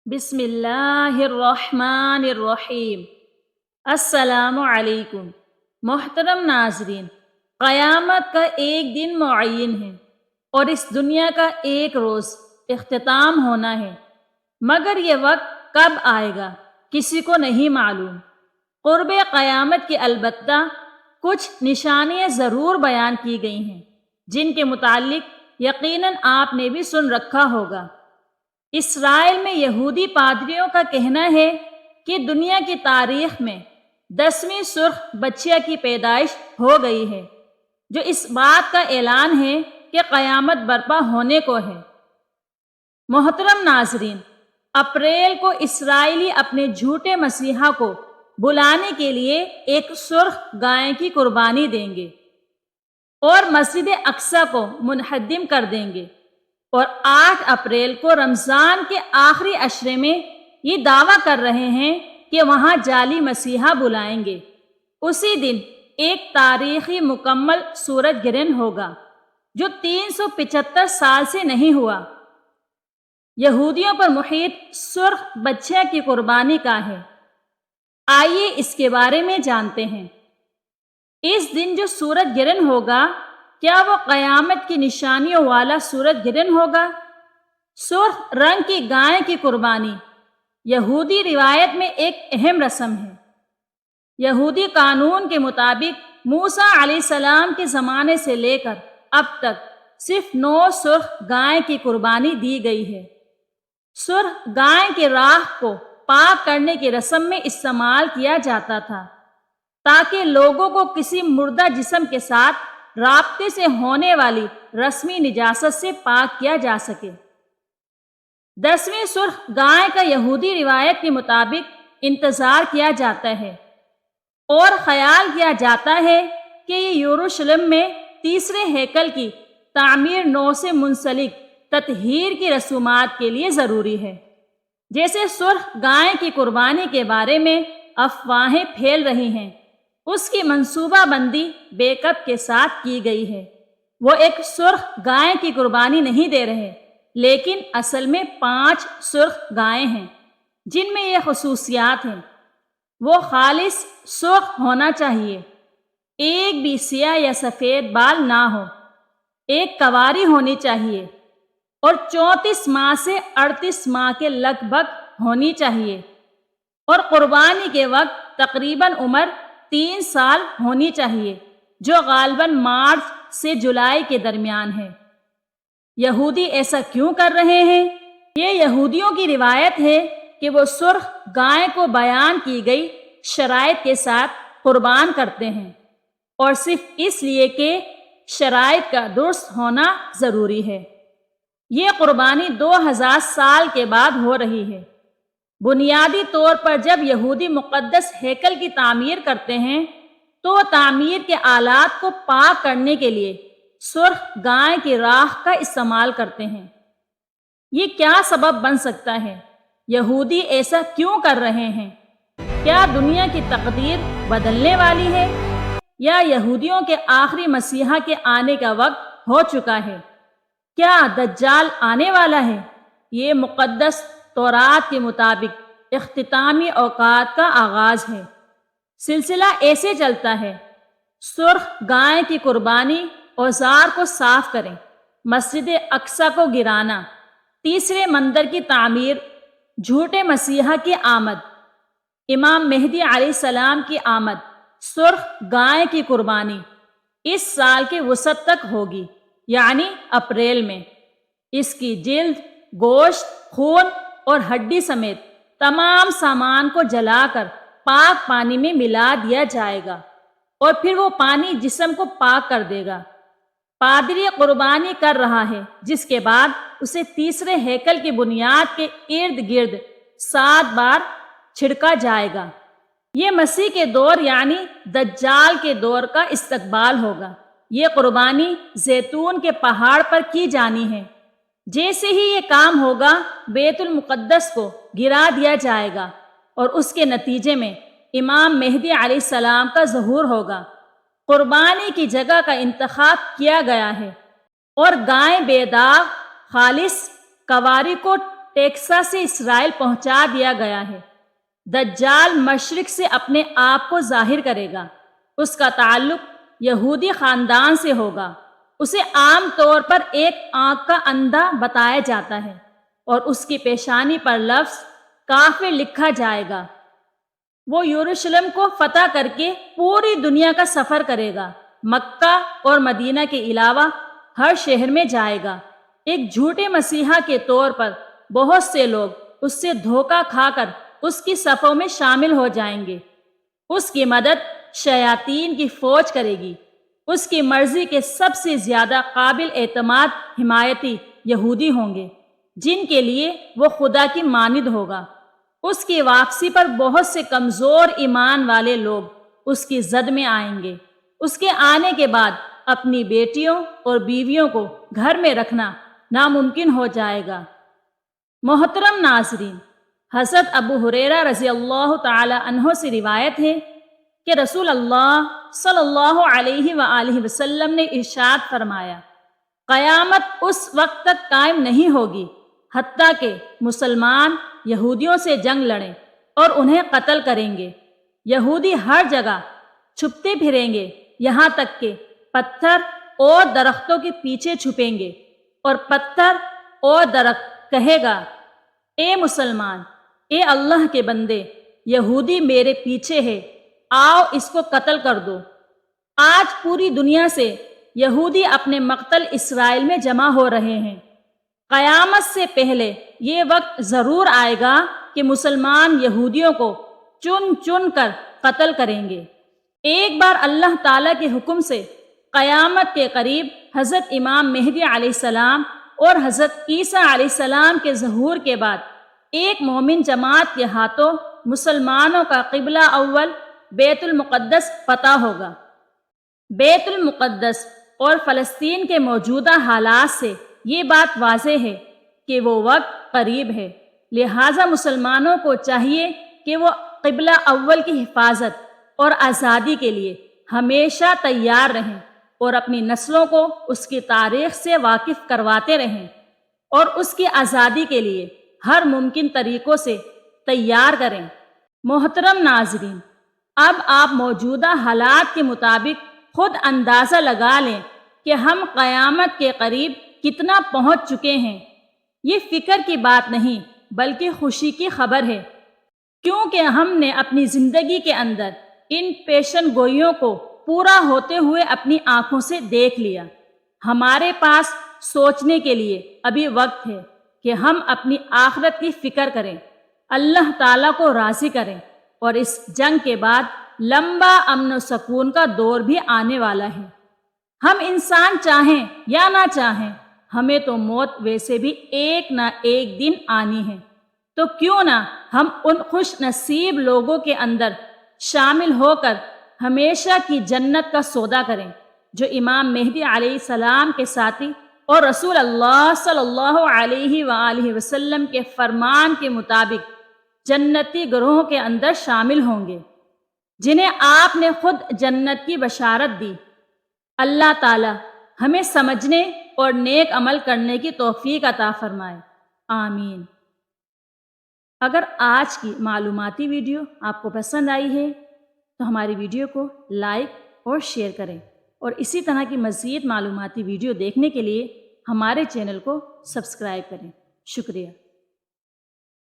بسم اللہ الرحمن الرحیم۔ السلام علیکم۔ محترم ناظرین، قیامت کا ایک دن معین ہے اور اس دنیا کا ایک روز اختتام ہونا ہے، مگر یہ وقت کب آئے گا کسی کو نہیں معلوم۔ قرب قیامت کی البتہ کچھ نشانیاں ضرور بیان کی گئی ہیں جن کے متعلق یقیناً آپ نے بھی سن رکھا ہوگا۔ اسرائیل میں یہودی پادریوں کا کہنا ہے کہ دنیا کی تاریخ میں 10ویں سرخ بچیا کی پیدائش ہو گئی ہے، جو اس بات کا اعلان ہے کہ قیامت برپا ہونے کو ہے۔ محترم ناظرین، اپریل کو اسرائیلی اپنے جھوٹے مسیحا کو بلانے کے لیے ایک سرخ گائے کی قربانی دیں گے اور مسجد اقصی کو منہدم کر دیں گے، اور 8 اپریل کو رمضان کے آخری عشرے میں یہ دعویٰ کر رہے ہیں کہ وہاں جعلی مسیحا بلائیں گے۔ اسی دن ایک تاریخی مکمل سورج گرہن ہوگا جو 375 سال سے نہیں ہوا۔ یہودیوں پر محیط سرخ بچہ کی قربانی کا ہے۔ آئیے اس کے بارے میں جانتے ہیں۔ اس دن جو سورج گرہن ہوگا، کیا وہ قیامت کی نشانیوں والا سورج گرہن ہوگا؟ سرخ رنگ کی گائے کی قربانی یہودی روایت میں ایک اہم رسم ہے۔ یہودی قانون کے مطابق موسیٰ علیہ السلام کے زمانے سے لے کر اب تک صرف 9 سرخ گائے کی قربانی دی گئی ہے۔ سرخ گائے کی راکھ کو پاک کرنے کی رسم میں استعمال کیا جاتا تھا تاکہ لوگوں کو کسی مردہ جسم کے ساتھ رابطے سے ہونے والی رسمی نجاست سے پاک کیا جا سکے۔ 10ویں سرخ گائے کا یہودی روایت کے مطابق انتظار کیا جاتا ہے اور خیال کیا جاتا ہے کہ یہ یروشلم میں تیسرے ہیکل کی تعمیر نو سے منسلک تطہیر کی رسومات کے لیے ضروری ہے۔ جیسے سرخ گائے کی قربانی کے بارے میں افواہیں پھیل رہی ہیں، اس کی منصوبہ بندی بیک اپ کے ساتھ کی گئی ہے۔ وہ ایک سرخ گائے کی قربانی نہیں دے رہے، لیکن اصل میں 5 سرخ گائیں ہیں جن میں یہ خصوصیات ہیں۔ وہ خالص سرخ ہونا چاہیے، ایک بھی سیاہ یا سفید بال نہ ہو، ایک کواری ہونی چاہیے اور 34 ماہ سے 38 ماہ کے لگ بھگ ہونی چاہیے، اور قربانی کے وقت تقریباً عمر 3 سال ہونی چاہیے، جو غالباً مارچ سے جولائی کے درمیان ہے۔ یہودی ایسا کیوں کر رہے ہیں؟ یہ یہودیوں کی روایت ہے کہ وہ سرخ گائے کو بیان کی گئی شرائط کے ساتھ قربان کرتے ہیں، اور صرف اس لیے کہ شرائط کا درست ہونا ضروری ہے۔ یہ قربانی 2000 سال کے بعد ہو رہی ہے۔ بنیادی طور پر جب یہودی مقدس ہیکل کی تعمیر کرتے ہیں تو وہ تعمیر کے آلات کو پاک کرنے کے لیے سرخ گائے کی راکھ کا استعمال کرتے ہیں۔ یہ کیا سبب بن سکتا ہے؟ یہودی ایسا کیوں کر رہے ہیں؟ کیا دنیا کی تقدیر بدلنے والی ہے، یا یہودیوں کے آخری مسیحا کے آنے کا وقت ہو چکا ہے؟ کیا دجال آنے والا ہے؟ یہ مقدس تورات کے مطابق اختتامی اوقات کا آغاز ہے۔ سلسلہ ایسے چلتا ہے: سرخ گائے کی قربانی، اوزار کو صاف کریں، مسجد اقصی کو گرانا، تیسرے مندر کی تعمیر، جھوٹے مسیحا کی آمد، امام مہدی علیہ السلام کی آمد۔ سرخ گائے کی قربانی اس سال کے وسط تک ہوگی، یعنی اپریل میں۔ اس کی جلد، گوشت، خون اور ہڈی سمیت تمام سامان کو جلا کر پاک پانی میں ملا دیا جائے گا، اور پھر وہ پانی جسم کو پاک کر دے گا۔ پادری قربانی کر رہا ہے، جس کے بعد اسے تیسرے ہیکل کی بنیاد کے ارد گرد 7 بار چھڑکا جائے گا۔ یہ مسیح کے دور یعنی دجال کے دور کا استقبال ہوگا۔ یہ قربانی زیتون کے پہاڑ پر کی جانی ہے۔ جیسے ہی یہ کام ہوگا، بیت المقدس کو گرا دیا جائے گا، اور اس کے نتیجے میں امام مہدی علیہ السلام کا ظہور ہوگا۔ قربانی کی جگہ کا انتخاب کیا گیا ہے، اور گائے بے داغ خالص کواری کو ٹیکساس سے اسرائیل پہنچا دیا گیا ہے۔ دجال مشرق سے اپنے آپ کو ظاہر کرے گا۔ اس کا تعلق یہودی خاندان سے ہوگا۔ اسے عام طور پر ایک آنکھ کا اندھا بتایا جاتا ہے اور اس کی پیشانی پر لفظ کافر لکھا جائے گا۔ وہ یروشلم کو فتح کر کے پوری دنیا کا سفر کرے گا۔ مکہ اور مدینہ کے علاوہ ہر شہر میں جائے گا۔ ایک جھوٹے مسیحا کے طور پر بہت سے لوگ اس سے دھوکہ کھا کر اس کی صفوں میں شامل ہو جائیں گے۔ اس کی مدد شیاطین کی فوج کرے گی۔ اس کی مرضی کے سب سے زیادہ قابل اعتماد حمایتی یہودی ہوں گے، جن کے لیے وہ خدا کی مانند ہوگا۔ اس کی واپسی پر بہت سے کمزور ایمان والے لوگ اس کی زد میں آئیں گے۔ اس کے آنے کے بعد اپنی بیٹیوں اور بیویوں کو گھر میں رکھنا ناممکن ہو جائے گا۔ محترم ناظرین، حضرت ابو ہریرہ رضی اللہ تعالی عنہ سے روایت ہے کہ رسول اللہ صلی اللہ علیہ وآلہ وسلم نے ارشاد فرمایا، قیامت اس وقت تک قائم نہیں ہوگی حتیٰ کہ مسلمان یہودیوں سے جنگ لڑیں اور انہیں قتل کریں گے۔ یہودی ہر جگہ چھپتے پھریں گے، یہاں تک کہ پتھر اور درختوں کے پیچھے چھپیں گے، اور پتھر اور درخت کہے گا، اے مسلمان، اے اللہ کے بندے، یہودی میرے پیچھے ہے، آؤ اس کو قتل کر دو۔ آج پوری دنیا سے یہودی اپنے مقتل اسرائیل میں جمع ہو رہے ہیں۔ قیامت سے پہلے یہ وقت ضرور آئے گا کہ مسلمان یہودیوں کو چن چن کر قتل کریں گے۔ ایک بار اللہ تعالیٰ کے حکم سے قیامت کے قریب حضرت امام مہدی علیہ السلام اور حضرت عیسیٰ علیہ السلام کے ظہور کے بعد ایک مومن جماعت کے ہاتھوں مسلمانوں کا قبلہ اول بیت المقدس فتح ہوگا۔ بیت المقدس اور فلسطین کے موجودہ حالات سے یہ بات واضح ہے کہ وہ وقت قریب ہے، لہٰذا مسلمانوں کو چاہیے کہ وہ قبلہ اول کی حفاظت اور آزادی کے لیے ہمیشہ تیار رہیں اور اپنی نسلوں کو اس کی تاریخ سے واقف کرواتے رہیں اور اس کی آزادی کے لیے ہر ممکن طریقوں سے تیار کریں۔ محترم ناظرین، اب آپ موجودہ حالات کے مطابق خود اندازہ لگا لیں کہ ہم قیامت کے قریب کتنا پہنچ چکے ہیں۔ یہ فکر کی بات نہیں بلکہ خوشی کی خبر ہے، کیونکہ ہم نے اپنی زندگی کے اندر ان پیشن گوئیوں کو پورا ہوتے ہوئے اپنی آنکھوں سے دیکھ لیا۔ ہمارے پاس سوچنے کے لیے ابھی وقت ہے کہ ہم اپنی آخرت کی فکر کریں، اللہ تعالیٰ کو راضی کریں، اور اس جنگ کے بعد لمبا امن و سکون کا دور بھی آنے والا ہے۔ ہم انسان چاہیں یا نہ چاہیں، ہمیں تو موت ویسے بھی ایک نہ ایک دن آنی ہے، تو کیوں نہ ہم ان خوش نصیب لوگوں کے اندر شامل ہو کر ہمیشہ کی جنت کا سودا کریں، جو امام مہدی علیہ السلام کے ساتھی اور رسول اللہ صلی اللہ علیہ وآلہ وسلم کے فرمان کے مطابق جنتی گروہوں کے اندر شامل ہوں گے، جنہیں آپ نے خود جنت کی بشارت دی۔ اللہ تعالی ہمیں سمجھنے اور نیک عمل کرنے کی توفیق عطا فرمائے، آمین۔ اگر آج کی معلوماتی ویڈیو آپ کو پسند آئی ہے تو ہماری ویڈیو کو لائک اور شیئر کریں، اور اسی طرح کی مزید معلوماتی ویڈیو دیکھنے کے لیے ہمارے چینل کو سبسکرائب کریں۔ شکریہ۔